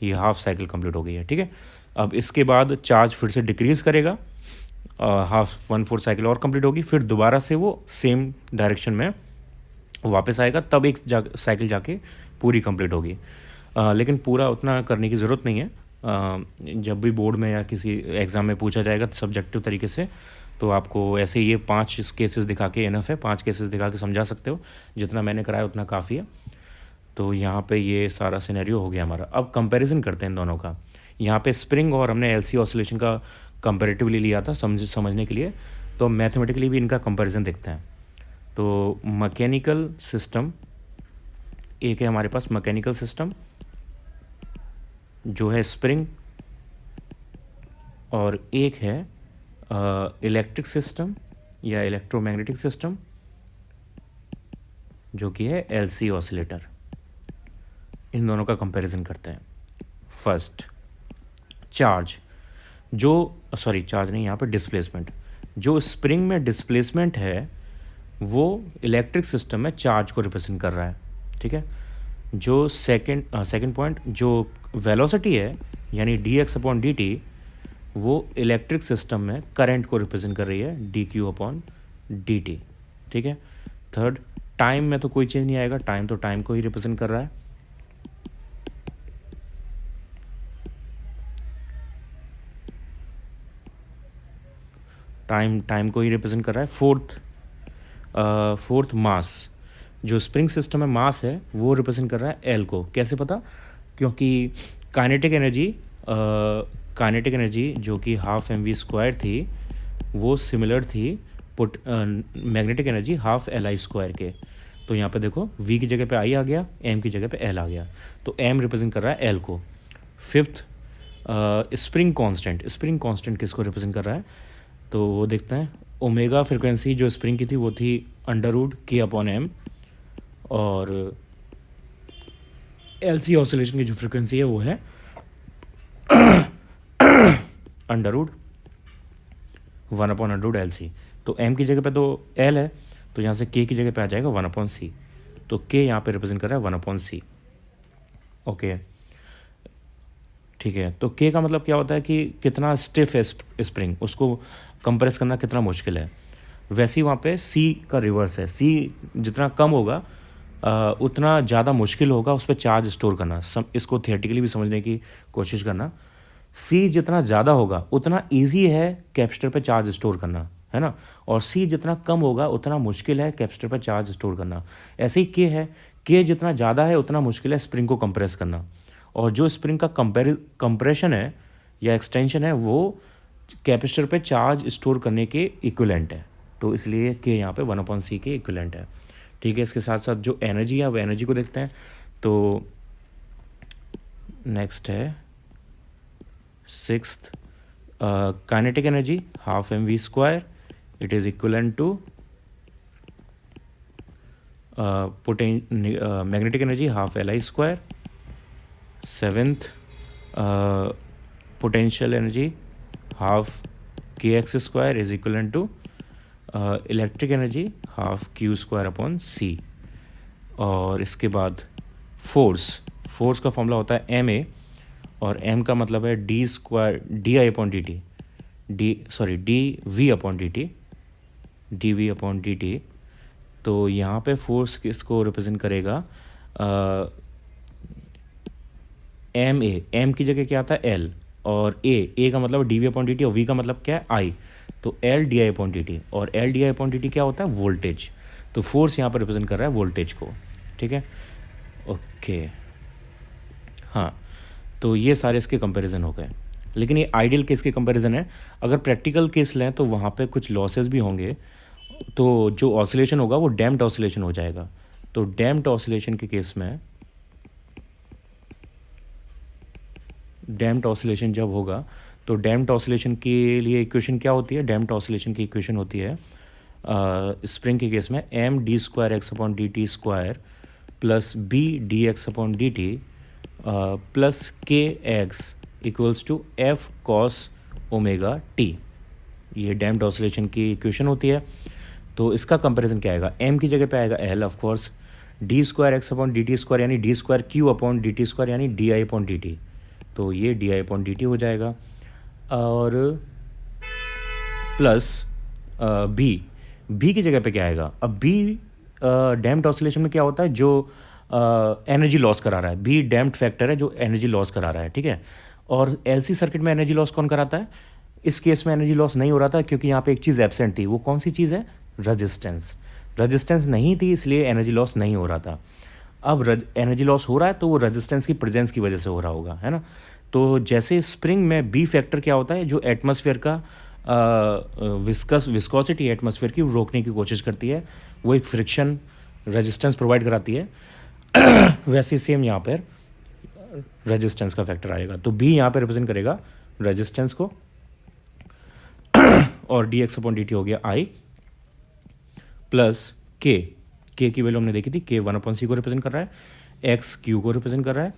A: ये हाफ साइकिल कंप्लीट हो गई है, ठीक है। अब इसके बाद चार्ज फिर से डिक्रीज करेगा, हाफ 1/4 साइकिल और कंप्लीट होगी, फिर दोबारा से वो सेम डायरेक्शन में वापस आएगा, तब एक साइकिल जाके पूरी कंप्लीट होगी। लेकिन पूरा उतना करने की ज़रूरत नहीं है। जब भी बोर्ड में या किसी एग्ज़ाम में पूछा जाएगा सब्जेक्टिव तरीके से, तो आपको ऐसे ये 5 केसेस दिखा के इनफ है, 5 केसेस दिखा के समझा सकते हो। जितना मैंने कराया उतना काफ़ी है। तो यहाँ पे ये सारा सिनेरियो हो गया हमारा। अब कंपैरिजन करते हैं इन दोनों का। यहाँ पे स्प्रिंग और हमने एलसी ऑसिलेशन का कंपैरेटिवली लिया था समझने के लिए, तो मैथमेटिकली भी इनका कंपैरिजन देखते हैं। तो मैकेनिकल सिस्टम, एक है हमारे पास मैकेनिकल सिस्टम जो है स्प्रिंग, और एक है इलेक्ट्रिक सिस्टम या इलेक्ट्रोमैग्नेटिक सिस्टम जो कि है एलसी ऑसिलेटर। इन दोनों का कंपैरिजन करते हैं। फर्स्ट चार्ज, चार्ज नहीं, यहाँ पे डिस्प्लेसमेंट। जो स्प्रिंग में डिस्प्लेसमेंट है वो इलेक्ट्रिक सिस्टम में चार्ज को रिप्रेजेंट कर रहा है, ठीक है। जो सेकंड पॉइंट, जो वेलोसिटी है यानी dx/dt, वो इलेक्ट्रिक सिस्टम में करंट को रिप्रेजेंट कर रही है dq/dt, ठीक है। थर्ड, टाइम में तो कोई चेंज नहीं आएगा, टाइम तो टाइम को ही रिप्रेजेंट कर रहा है। टाइम को ही रिप्रेजेंट कर रहा है। फोर्थ मास, जो स्प्रिंग सिस्टम में मास है वो रिप्रेजेंट कर रहा है एल को। कैसे पता? क्योंकि काइनेटिक एनर्जी जो कि हाफ mv² थी वो सिमिलर थी मैग्नेटिक एनर्जी हाफ li² के। तो यहाँ पे देखो v की जगह पे i आ गया, m की जगह पे l आ गया, तो m रिप्रेजेंट कर रहा है l को। फिफ्थ स्प्रिंग कांस्टेंट किसको रिप्रेजेंट कर रहा है? तो वो देखते हैं। ओमेगा फ्रिक्वेंसी जो स्प्रिंग की थी वो थी √k/m, और एलसी ऑसिलेशन की जो फ्रिक्वेंसी है वो है √1/√LC। तो m की जगह पे तो l है, तो यहाँ से k की जगह पे आ जाएगा 1/c। तो k यहाँ पे रिप्रेजेंट कर रहा है 1/c। ओके, ठीक है। तो के का मतलब क्या होता है कि कितना स्टिफ है स्प्रिंग, उसको कंप्रेस करना कितना मुश्किल है। वैसे ही वहाँ पे सी का रिवर्स है, सी जितना कम होगा उतना ज़्यादा मुश्किल होगा उस पर चार्ज स्टोर करना। इसको थियोरेटिकली भी समझने की कोशिश करना। सी जितना ज़्यादा होगा उतना इजी है कैपेसिटर पे चार्ज स्टोर करना, है ना, और सी जितना कम होगा उतना मुश्किल है कैपेसिटर पे चार्ज स्टोर करना। ऐसे ही के है, के जितना ज़्यादा है उतना मुश्किल है स्प्रिंग को कंप्रेस करना, और जो स्प्रिंग का कंप्रेशन है या एक्सटेंशन है वो कैपेसिटर पे चार्ज स्टोर करने के इक्विवेलेंट है। तो इसलिए के यहाँ पे 1/c के इक्विवेलेंट है। ठीक है, इसके साथ साथ जो एनर्जी है वो एनर्जी को देखते हैं। तो नेक्स्ट है sixth, kinetic energy half mv², it is equivalent to magnetic energy half li²। Seventh, potential energy half kx² is equivalent to electric energy half q²/c। और इसके बाद फोर्स का फॉर्मूला होता है ma, और m का मतलब है dv/dt। तो यहाँ पे फोर्स किसको रिप्रेजेंट करेगा, एम की जगह क्या आता है l, और ए का मतलब dv/dt और v का मतलब क्या है i, तो l di/dt, और l di/dt क्या होता है, वोल्टेज। तो फोर्स यहाँ पर रिप्रेजेंट कर रहा है वोल्टेज को। ठीक है, ओके, हाँ, तो ये सारे इसके कंपैरिजन हो गए। लेकिन ये आइडियल केस के कंपैरिजन है। अगर प्रैक्टिकल केस लें तो वहाँ पे कुछ लॉसेस भी होंगे, तो जो ऑसिलेशन होगा वो डैम्प्ड ऑसिलेशन हो जाएगा। तो डैम्प्ड ऑसिलेशन के केस में, डैम्प्ड ऑसिलेशन जब होगा तो डैम्प्ड ऑसिलेशन के लिए इक्वेशन क्या होती है, डैम्प्ड ऑसिलेशन की इक्वेशन होती है स्प्रिंग के केस में m(d²x/dt² plus b(dx/dt) plus kx equals to f cos ωt। ये डैम्प्ड ऑसिलेशन की इक्वेशन होती है। तो इसका कंपैरिजन क्या आएगा, m की जगह पे आएगा l ऑफ कोर्स, d²x/dt² यानी d²q/dt² यानी di/dt। तो ये di/dt हो जाएगा, और प्लस बी की जगह पे क्या आएगा। अब बी डैम्प्ड ऑसिलेशन में क्या होता है, जो एनर्जी लॉस करा रहा है, बी डैम्प्ड फैक्टर है जो एनर्जी लॉस करा रहा है। ठीक है, और एलसी सर्किट में एनर्जी लॉस कौन कराता है, इस केस में एनर्जी लॉस नहीं हो रहा था क्योंकि यहाँ पे एक चीज़ एब्सेंट थी। वो कौन सी चीज़ है, रजिस्टेंस नहीं थी, इसलिए एनर्जी लॉस नहीं हो रहा था। अब एनर्जी लॉस हो रहा है तो वो रेजिस्टेंस की प्रेजेंस की वजह से हो रहा होगा, है ना। तो जैसे स्प्रिंग में बी फैक्टर क्या होता है, जो एटमॉस्फेयर का विस्कोसिटी एटमॉस्फेयर की रोकने की कोशिश करती है, वो एक फ्रिक्शन रेजिस्टेंस प्रोवाइड कराती है। वैसे सेम यहाँ पर रेजिस्टेंस का फैक्टर आएगा, तो बी यहाँ पे रिप्रेजेंट करेगा रेजिस्टेंस को, और dx/dt हो गया i प्लस k की वैल्यू हमने देखी थी, k 1/c को रिप्रेजेंट कर रहा है, x q को रिप्रेजेंट कर रहा है,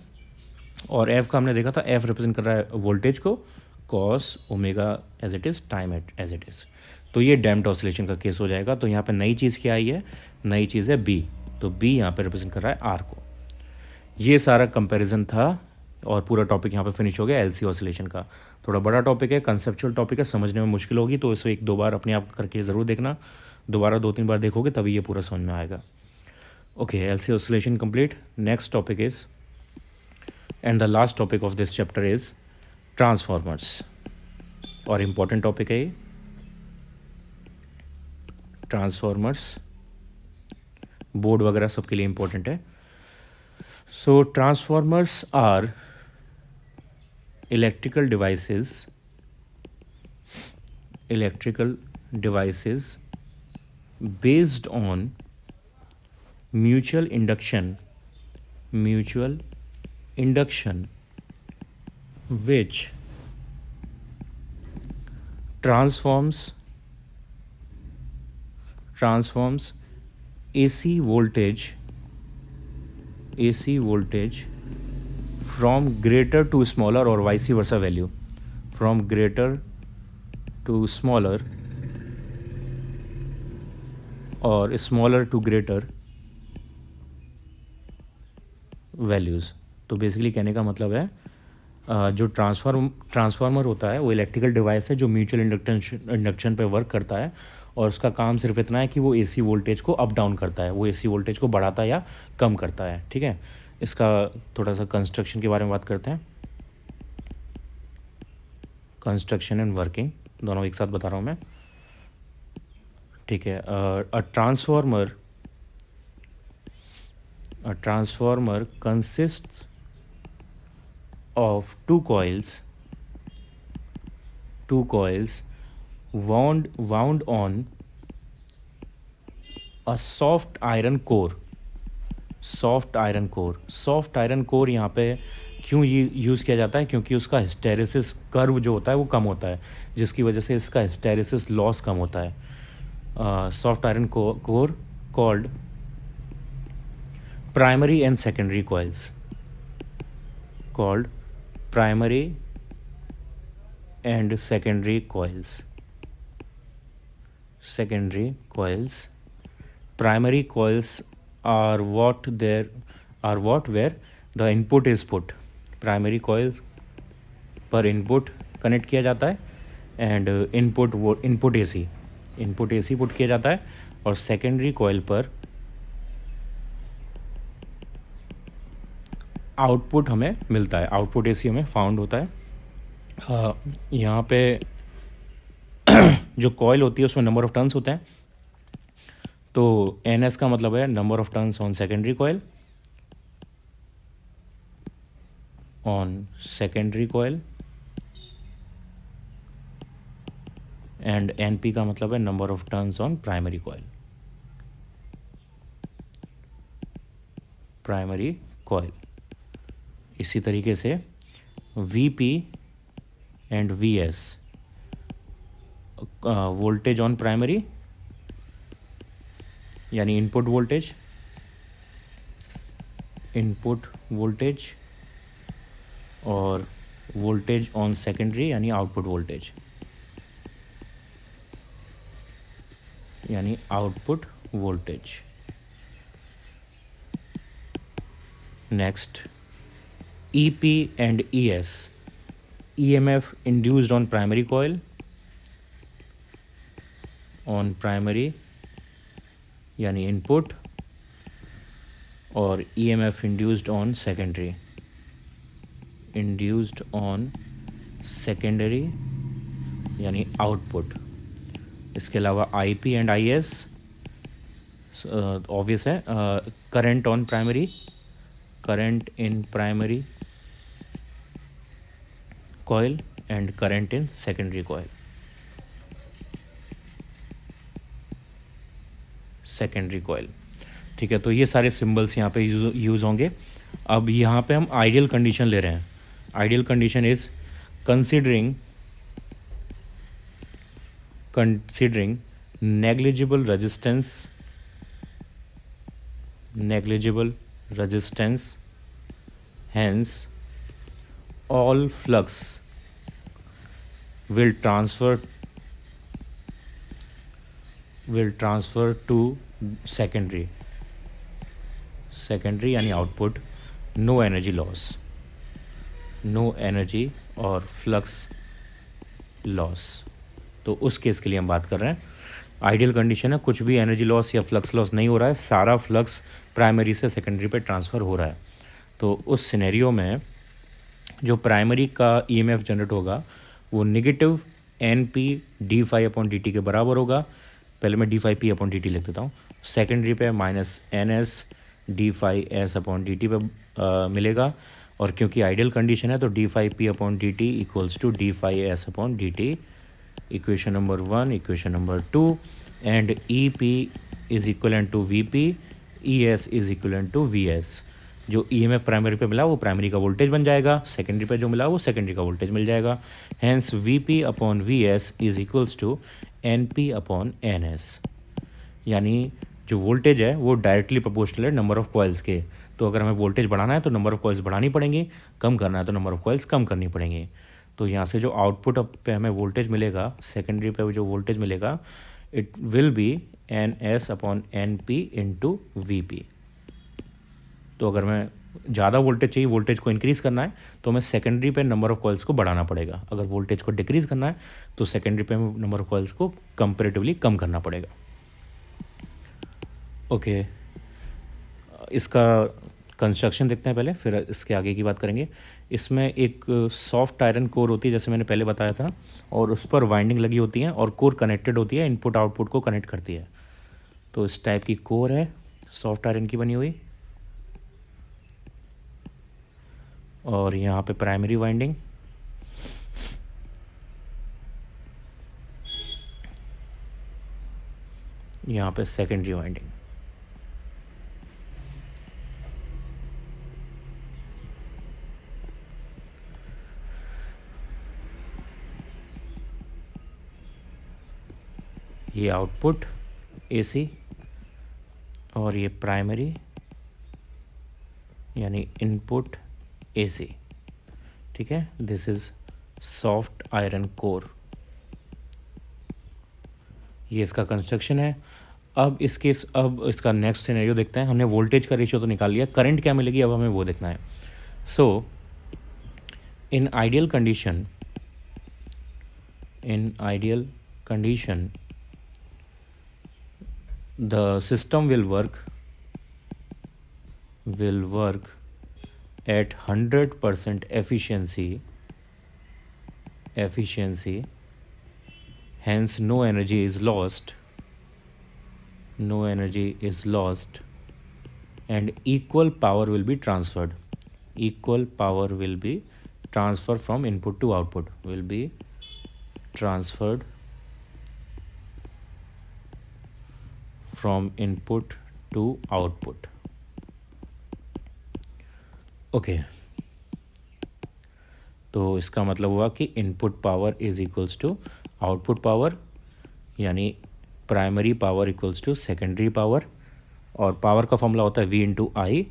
A: और f का हमने देखा था f रिप्रेजेंट कर रहा है वोल्टेज को, cos omega as it is, time as it is. तो ये डैम्प्ड ऑसिलेशन का केस हो जाएगा। तो यहाँ पे नई चीज़ क्या आई है, नई चीज़ है b, तो b यहाँ पे रिप्रेजेंट कर रहा है r को। ये सारा कंपैरिजन था और पूरा टॉपिक यहाँ पे फिनिश हो गया एलसी ऑसिलेशन का। थोड़ा बड़ा टॉपिक है, कंसेप्चुअल टॉपिक है, समझने में मुश्किल होगी, तो इसे एक दो बार अपने आप करके ज़रूर देखना। दोबारा 2-3 बार देखोगे तभी ये पूरा समझ में आएगा। Okay, LC oscillation complete. Next topic is, and the last topic of this chapter is transformers, और इम्पॉर्टेंट टॉपिक है ये ट्रांसफॉर्मर्स, बोर्ड वगैरह सबके लिए इम्पोर्टेंट है। So transformers are electrical devices based on mutual induction which transforms AC voltage from greater to smaller or vice versa value, from greater to smaller or smaller to greater values, तो basically कहने का मतलब है जो transformer होता है वो electrical device है जो म्यूचुअल इंडक्शन पे वर्क करता है, और उसका काम सिर्फ इतना है कि वो एसी वोल्टेज को अप डाउन करता है, वो एसी वोल्टेज को बढ़ाता है या कम करता है। ठीक है, इसका थोड़ा सा कंस्ट्रक्शन के बारे में बात करते हैं। कंस्ट्रक्शन एंड वर्किंग दोनों एक साथ बता रहा हूँ मैं। ठीक है, a transformer consists of two coils wound on a soft iron core। Soft iron core यहाँ पे क्यों यूज़ किया जाता है? क्योंकि उसका हिस्टेरेसिस कर्व जो होता है वो कम होता है, जिसकी वजह से इसका हिस्टेरेसिस लॉस कम होता है। Soft iron core called primary and secondary coils, primary and secondary coils। Primary coils are what where the input is put। Primary coil पर इनपुट कनेक्ट किया जाता है एंड इनपुट एसी पुट किया जाता है, और सेकेंडरी कॉइल पर output हमें मिलता है, आउटपुट एसी हमें फाउंड होता है। यहाँ पे जो कॉइल होती है उसमें नंबर ऑफ टर्न्स होते हैं, तो NS का मतलब है number of turns on secondary coil, and NP का मतलब है number of turns on primary coil. इसी तरीके से VP and VS voltage on primary यानी इनपुट वोल्टेज और वोल्टेज ऑन सेकेंडरी यानी output voltage. Next EP and ES EMF induced on primary coil यानी इनपुट, और EMF induced on secondary यानी output. इसके अलावा IP एंड IS ऑब्वियस है, current on primary, current in primary coil and current in secondary coil। ठीक है, तो ये सारे सिंबल्स यहाँ पे यूज़ होंगे। अब यहाँ पे हम आइडियल कंडीशन ले रहे हैं। Ideal condition is considering negligible resistance, hence all flux will transfer to secondary यानी आउटपुट, नो एनर्जी और फ्लक्स लॉस। तो उस केस के लिए हम बात कर रहे हैं। आइडियल कंडीशन है, कुछ भी एनर्जी लॉस या फ्लक्स लॉस नहीं हो रहा है, सारा फ्लक्स प्राइमरी से सेकेंडरी पे ट्रांसफ़र हो रहा है। तो उस सिनेरियो में जो प्राइमरी का EMF जनरेट होगा वो नेगेटिव NP d∅dt के बराबर होगा। पहले मैं d∅p/dt लिख देता हूँ। सेकेंडरी पे -NS d∅s/dt पे मिलेगा, और क्योंकि आइडियल कंडीशन है तो d∅p/dt equals to d∅s/dt, equation number 1, equation number 2, and EP is equivalent to VP, ES is equivalent to VS। जो EMF प्राइमरी पे मिला वो प्राइमरी का वोल्टेज बन जाएगा, सेकेंडरी पे जो मिला वो सेकेंडरी का वोल्टेज मिल जाएगा। Hence VP/VS is equals to NP/NS, यानी जो वोल्टेज है वो डायरेक्टली प्रोपोर्शनल है नंबर ऑफ़ कॉइल्स के। तो अगर हमें वोल्टेज बढ़ाना है तो नंबर ऑफ़ कॉइल्स बढ़ानी पड़ेंगी, कम करना है तो नंबर ऑफ़ कॉइल्स कम करनी पड़ेंगी। तो यहाँ से जो आउटपुट पे हमें वोल्टेज मिलेगा, सेकेंडरी पे जो वोल्टेज मिलेगा, it will be NS/NP into VP। तो अगर मैं ज़्यादा वोल्टेज चाहिए, वोल्टेज को इंक्रीज़ करना है तो हमें सेकेंडरी पे नंबर ऑफ़ कॉइल्स को बढ़ाना पड़ेगा। अगर वोल्टेज को डिक्रीज़ करना है तो सेकेंडरी पे नंबर ऑफ़ कॉइल्स को कंपेरेटिवली कम करना पड़ेगा। ओके, इसका कंस्ट्रक्शन देखते हैं पहले, फिर इसके आगे की बात करेंगे। इसमें एक सॉफ्ट आयरन कोर होती है जैसे मैंने पहले बताया था, और उस पर वाइंडिंग लगी होती है और कोर कनेक्टेड होती है, इनपुट आउटपुट को कनेक्ट करती है। तो इस टाइप की कोर है, सॉफ्ट आयरन की बनी हुई, और यहाँ पे प्राइमरी वाइंडिंग, यहाँ पे सेकेंडरी वाइंडिंग। ये आउटपुट एसी और ये प्राइमरी यानी इनपुट एसी, ठीक है। This is soft iron core, ये इसका कंस्ट्रक्शन है। अब इसका नेक्स्ट सिनेरियो देखते हैं। हमने वोल्टेज का रेशियो तो निकाल लिया, करंट क्या मिलेगी अब हमें वो देखना है। So in ideal condition the system will work at 100% efficiency, hence no energy is lost, and equal power will be transferred from input to output, will be transferred from input to output. Okay, तो इसका मतलब हुआ कि input power is equals to output power, यानी primary power equals to secondary power, और power का formula होता है V इंटू आई।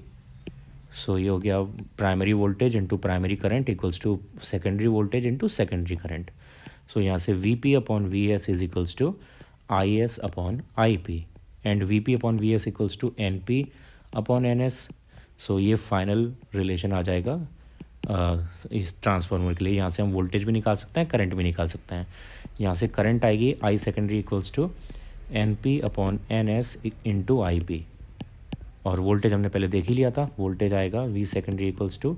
A: सो ये हो गया primary voltage into primary current equals to secondary voltage into secondary current. So यहाँ से VP upon VS is equals to IS upon IP, and VP upon VS equals to NP upon NS। सो ये final relation आ जाएगा इस transformer के लिए। यहाँ से हम वोल्टेज भी निकाल सकते हैं, करंट भी निकाल सकते हैं। यहाँ से करंट आएगी I secondary equals to NP upon NS into IP, और वोल्टेज हमने पहले देख ही लिया था, वोल्टेज आएगा V secondary equals to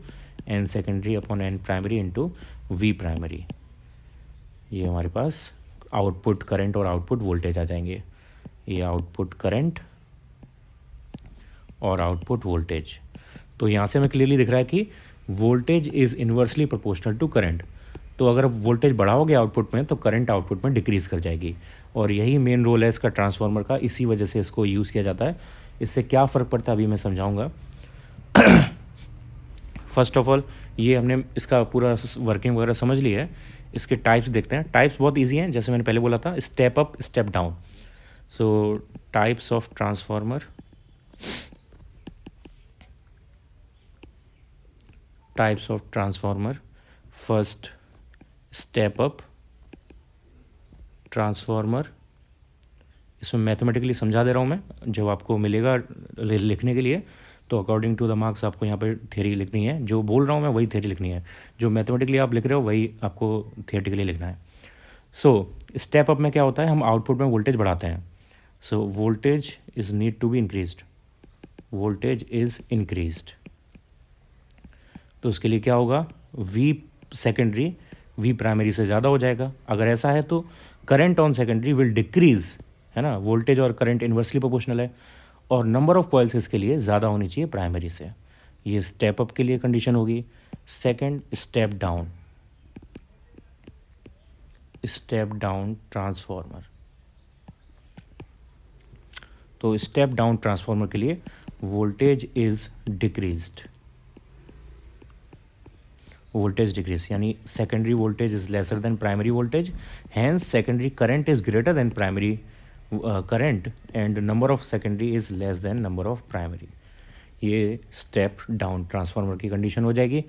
A: N secondary upon N primary into V primary. ये हमारे पास आउटपुट करंट और आउटपुट वोल्टेज आ जाएंगे। ये आउटपुट करंट और आउटपुट वोल्टेज। तो यहाँ से हमें क्लियरली दिख रहा है कि voltage is inversely proportional to current. तो अगर वोल्टेज बढ़ाओगे आउटपुट में तो करंट आउटपुट में डिक्रीज़ कर जाएगी, और यही मेन रोल है इसका ट्रांसफार्मर का, इसी वजह से इसको यूज़ किया जाता है। इससे क्या फ़र्क पड़ता है अभी मैं समझाऊंगा। फर्स्ट ऑफ ऑल ये हमने इसका पूरा वर्किंग वगैरह समझ लिया है। इसके टाइप्स देखते हैं। टाइप्स बहुत ईजी हैं, जैसे मैंने पहले बोला था, step up step down. So types of transformer, first step up transformer. इसमें मैथमेटिकली समझा दे रहा हूँ मैं, जब आपको मिलेगा लिखने के लिए तो अकॉर्डिंग टू द मार्क्स आपको यहाँ पे थ्योरी लिखनी है। जो बोल रहा हूँ मैं वही थ्योरी लिखनी है, जो मैथमेटिकली आप लिख रहे हो वही आपको थियोरेटिकली लिखना है। सो स्टेप अप में क्या होता है, हम आउटपुट में वोल्टेज बढ़ाते हैं। So voltage is need to be increased, तो उसके लिए क्या होगा, V सेकेंडरी V प्राइमरी से ज़्यादा हो जाएगा। अगर ऐसा है तो current on secondary will decrease, है ना, वोल्टेज और करंट इन्वर्सली प्रोपोर्शनल है, और नंबर ऑफ कॉइल्स इसके लिए ज़्यादा होनी चाहिए प्राइमरी से। ये स्टेप अप के लिए कंडीशन होगी। Second step down transformer. तो स्टेप डाउन ट्रांसफार्मर के लिए वोल्टेज इज डिक्रीज्ड, यानी secondary voltage is lesser than primary voltage, hence secondary current is greater than primary current, and number of secondary is less than number of primary. ये step down transformer की condition हो जाएगी।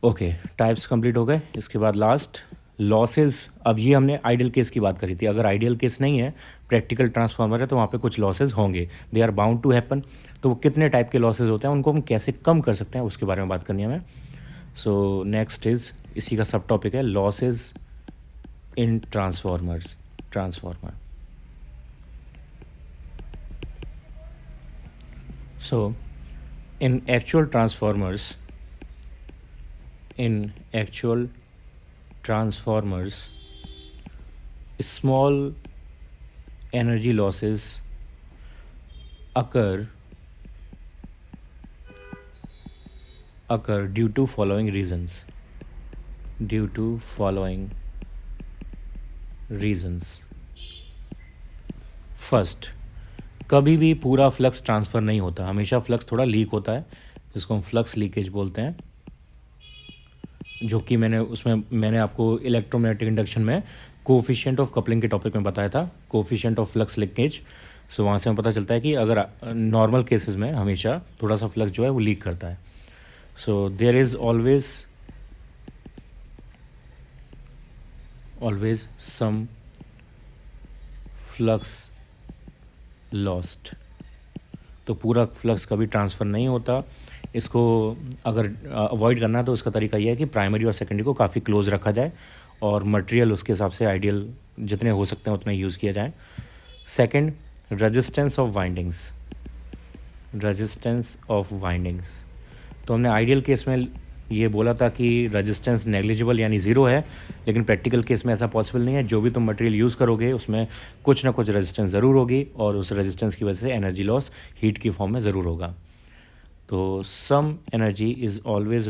A: Okay, types complete हो गए। इसके बाद last losses, अब ये हमने आइडियल केस की बात करी थी, अगर आइडियल केस नहीं है, प्रैक्टिकल ट्रांसफार्मर है, तो वहाँ पे कुछ लॉसेस होंगे, they are bound to happen. तो वो कितने टाइप के लॉसेस होते हैं, उनको हम कैसे कम कर सकते हैं, उसके बारे में बात करनी है हमें। सो नेक्स्ट इज, इसी का सब टॉपिक है losses in transformer. So, in actual transformers, small energy losses occur due to following reasons. First, कभी भी पूरा फ्लक्स ट्रांसफ़र नहीं होता, हमेशा फ्लक्स थोड़ा लीक होता है, जिसको हम फ्लक्स लीकेज बोलते हैं, जो कि मैंने आपको इलेक्ट्रोमैग्नेटिक इंडक्शन में कोफिशिएंट ऑफ कपलिंग के टॉपिक में बताया था, कोफिशिएंट ऑफ फ्लक्स लीकेज। सो वहाँ से हमें पता चलता है कि अगर नॉर्मल केसेस में हमेशा थोड़ा सा फ्लक्स जो है वो लीक करता है। So there is always some flux lost. तो पूरा फ्लक्स कभी ट्रांसफ़र नहीं होता। इसको अगर अवॉइड करना है तो उसका तरीका ये है कि प्राइमरी और सेकेंडरी को काफ़ी क्लोज रखा जाए और मटेरियल उसके हिसाब से आइडियल जितने हो सकते हैं उतने यूज़ किया जाए। Second, resistance of windings. तो हमने आइडियल केस में ये बोला था कि रेजिस्टेंस नेग्लिजिबल यानी ज़ीरो है, लेकिन प्रैक्टिकल केस में ऐसा पॉसिबल नहीं है। जो भी तुम मटेरियल यूज़ करोगे उसमें कुछ ना कुछ रेजिस्टेंस ज़रूर होगी और उस रेजिस्टेंस की वजह से एनर्जी लॉस हीट की फॉर्म में ज़रूर होगा। तो some energy is always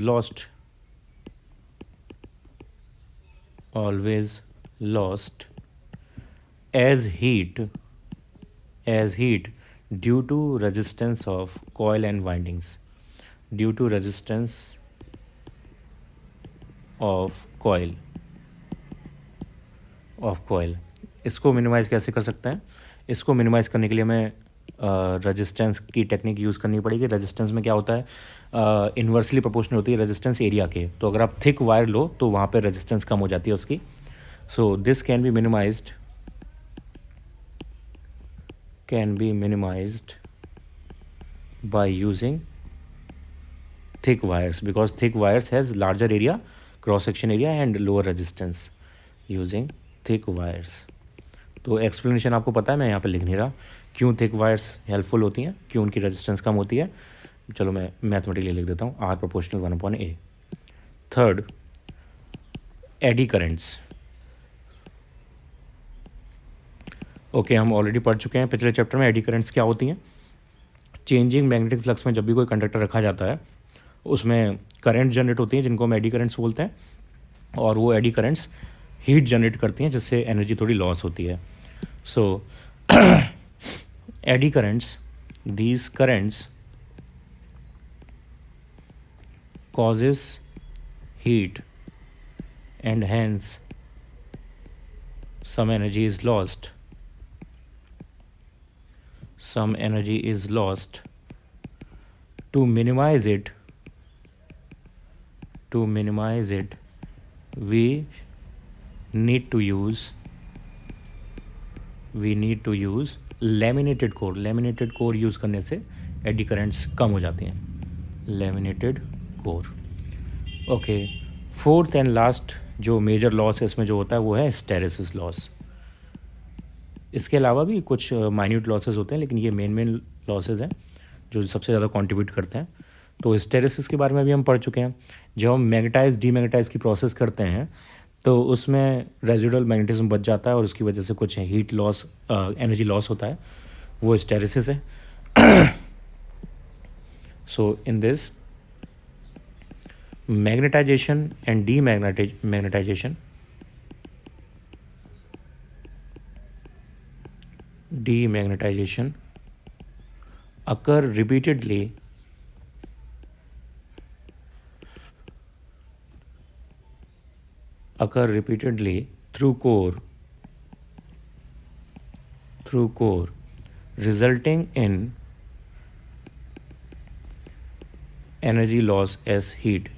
A: lost as heat due to resistance of coil and windings, due to resistance of coil. इसको मिनिमाइज़ कैसे कर सकते हैं? इसको मिनिमाइज़ करने के लिए हमें रेजिस्टेंस की टेक्निक यूज़ करनी पड़ेगी। रेजिस्टेंस में क्या होता है, इन्वर्सली प्रोपोर्शनल होती है रेजिस्टेंस एरिया के। तो अगर आप थिक वायर लो तो वहाँ पे रेजिस्टेंस कम हो जाती है उसकी। So this can be minimised by using thick wires, because thick wires has larger area, cross section area and lower resistance using thick wires। तो एक्सप्लेनेशन आपको पता है, मैं यहाँ पे लिख नहीं रहा क्यों थिक वायर्स हेल्पफुल होती हैं, क्यों उनकी रेजिस्टेंस कम होती है। चलो मैं मैथमेटिकली लिख देता हूँ, R proportional 1/A। Third, AD currents. Okay, हम ऑलरेडी पढ़ चुके हैं पिछले चैप्टर में एडी करेंट्स क्या होती हैं। चेंजिंग मैग्नेटिक फ्लक्स में जब भी कोई कंडक्टर रखा जाता है उसमें करंट जनरेट होती हैं जिनको हम एडी करंट्स बोलते हैं, और वो एडी करंट्स हीट जनरेट करती हैं जिससे एनर्जी थोड़ी लॉस होती है। So eddy currents, these currents causes heat and hence some energy is lost. To minimize it, we need to use laminated core use करने से एडी करंट्स कम हो जाती हैं। Laminated core. Okay, fourth and last जो major loss है इसमें जो होता है वो है हिस्टैरिसीस लॉस। इसके अलावा भी कुछ माइन्यूट लॉसेस होते हैं, लेकिन ये मेन लॉसेस हैं जो सबसे ज़्यादा कंट्रीब्यूट करते हैं। तो हिस्टैरिसीस के बारे में भी हम पढ़ चुके हैं। जब हम मैग्नेटाइज डीमैग्नेटाइज की प्रोसेस करते हैं तो उसमें रेजिडुअल मैग्नेटिज्म बच जाता है और उसकी वजह से कुछ हीट लॉस, एनर्जी लॉस होता है, वो हिस्टैरिसीस है। So in this magnetization and demagnetization occur repeatedly through core, resulting in energy loss as heat,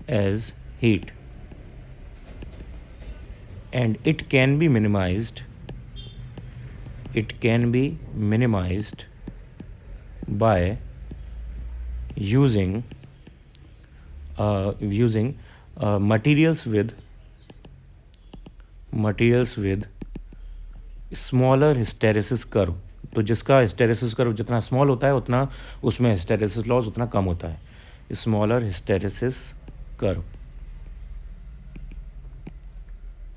A: as heat, and it can be minimized by using materials with smaller hysteresis curve. तो जिसका hysteresis curve जितना small होता है उतना उसमें hysteresis loss उतना कम होता है। स्मॉलर हिस्टेरेसिस कर्व,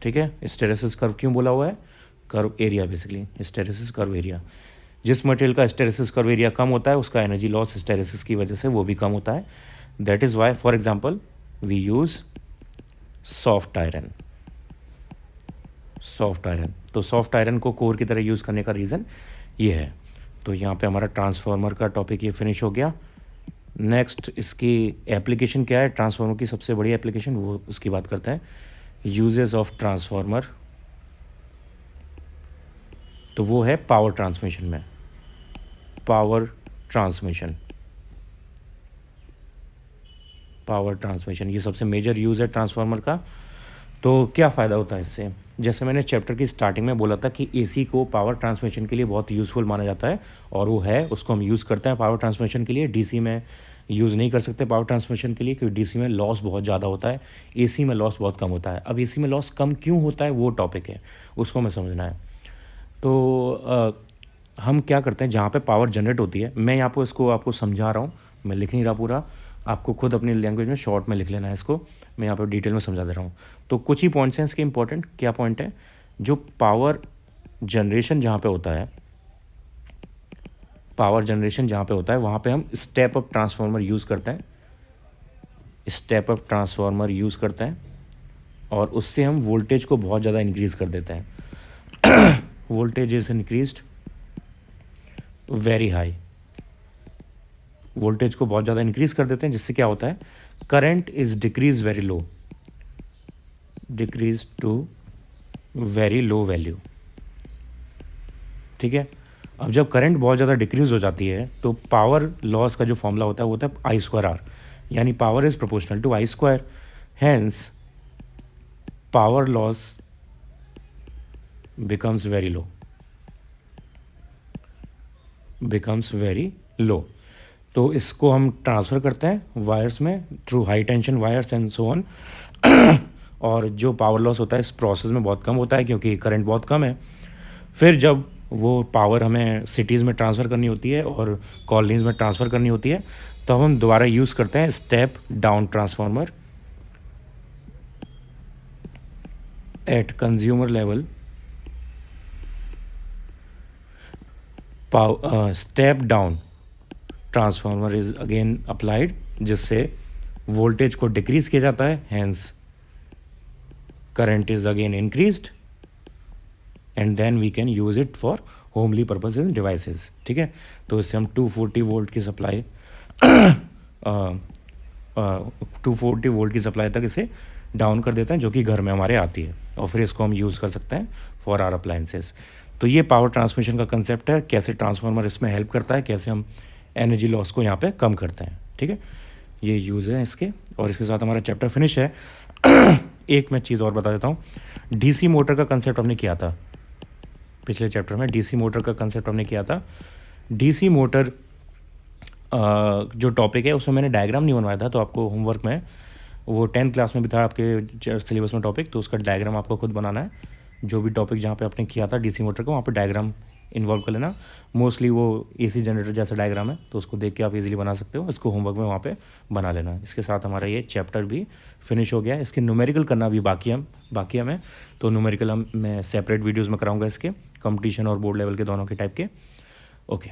A: ठीक है। हिस्टेरेसिस कर्व क्यों बोला हुआ है? Curve area, basically hysteresis curve area. जिस मटेरियल का हिस्टेरेसिस कर्व एरिया कम होता है उसका एनर्जी लॉस हिस्टेरेसिस की वजह से वो भी कम होता है। That is why for example we use soft iron. तो सॉफ्ट आयरन को कोर की तरह यूज़ करने का रीज़न ये है। तो यहाँ पे हमारा ट्रांसफार्मर का टॉपिक ये फिनिश हो गया। नेक्स्ट इसकी एप्लीकेशन क्या है? ट्रांसफार्मर की सबसे बड़ी एप्लीकेशन वो उसकी बात करते हैं, यूजेस ऑफ ट्रांसफार्मर। तो वो है पावर ट्रांसमिशन में, पावर ट्रांसमिशन ये सबसे मेजर यूज़ है ट्रांसफार्मर का। तो क्या फ़ायदा होता है इससे? जैसे मैंने चैप्टर की स्टार्टिंग में बोला था कि एसी को पावर ट्रांसमिशन के लिए बहुत यूज़फुल माना जाता है, और वो है, उसको हम यूज़ करते हैं पावर ट्रांसमिशन के लिए। डीसी में यूज़ नहीं कर सकते पावर ट्रांसमिशन के लिए, क्योंकि डीसी में लॉस बहुत ज़्यादा होता है, एसी में लॉस बहुत कम होता है। अब एसी में लॉस कम क्यों होता है वो टॉपिक है, उसको हमें समझना है। तो हम क्या करते हैं, जहाँ पे पावर जनरेट होती है, मैं यहाँ पर इसको आपको समझा रहा हूँ, मैं लिख नहीं रहा पूरा, आपको खुद अपनी लैंग्वेज में शॉर्ट में लिख लेना है इसको, मैं यहाँ पर डिटेल में समझा दे रहा हूँ। तो कुछ ही पॉइंट्स हैं इसके इंपॉर्टेंट। क्या पॉइंट है? जो पावर जनरेशन जहाँ पे होता है, वहाँ पे हम स्टेप अप ट्रांसफार्मर यूज़ करते हैं, और उससे हम वोल्टेज को बहुत ज़्यादा इंक्रीज़ कर देते हैं। Voltage is increased very high, voltage को बहुत ज़्यादा इंक्रीज़ कर देते हैं, जिससे क्या होता है, current is decrease very low, decrease to very low value, ठीक है। अब जब करंट बहुत ज़्यादा डिक्रीज हो जाती है तो पावर लॉस का जो फॉर्मूला होता है वो होता है I²R, यानी power is proportional to I²। Hence power loss becomes very low. तो इसको हम ट्रांसफ़र करते हैं वायर्स में through high tension wires and so on. और जो पावर लॉस होता है इस प्रोसेस में बहुत कम होता है, क्योंकि करंट बहुत कम है। फिर जब वो पावर हमें सिटीज़ में ट्रांसफ़र करनी होती है और कॉलोनीज़ में ट्रांसफ़र करनी होती है, तो हम दोबारा यूज़ करते हैं step down transformer. At consumer level step down transformer is again applied, जिससे वोल्टेज को डिक्रीज किया जाता है, hence current is again increased, and then we can use it for homely purpose in devices, ठीक है। तो इससे हम 240 वोल्ट की सप्लाई 240 वोल्ट की सप्लाई तक इसे डाउन कर देते हैं, जो कि घर में हमारे आती है, और फिर इसको हम यूज़ कर सकते हैं फॉर आवर अप्लायंसेस। तो ये पावर ट्रांसमिशन का कंसेप्ट है, कैसे ट्रांसफार्मर इसमें हेल्प करता है, कैसे हम एनर्जी लॉस को यहाँ पे कम करते हैं, ठीक है। ये यूज़ है इसके, और इसके साथ हमारा चैप्टर फिनिश है। एक मैं चीज़ और बता देता हूँ, डीसी मोटर का कंसेप्ट हमने किया था पिछले चैप्टर में। डीसी मोटर का कंसेप्ट हमने किया था। डीसी मोटर जो टॉपिक है उसमें मैंने डायग्राम नहीं बनवाया था, तो आपको होमवर्क में, वो 10th क्लास में भी था आपके सिलेबस में टॉपिक, तो उसका डायग्राम आपको खुद बनाना है। जो भी टॉपिक जहाँ पे आपने किया था डीसी मोटर का, वहाँ पे डायग्राम इन्वॉल्व कर लेना। मोस्टली वो एसी जनरेटर जैसा डायग्राम है, तो उसको देख के आप इजीली बना सकते हो। इसको होमवर्क में वहाँ पे बना लेना। इसके साथ हमारा ये चैप्टर भी फिनिश हो गया है। इसके न्यूमेरिकल करना भी बाकी हमें, तो न्यूमेरिकल मैं सेपरेट वीडियोज़ में कराऊँगा इसके, कंपटीशन और बोर्ड लेवल के दोनों के टाइप के। ओके।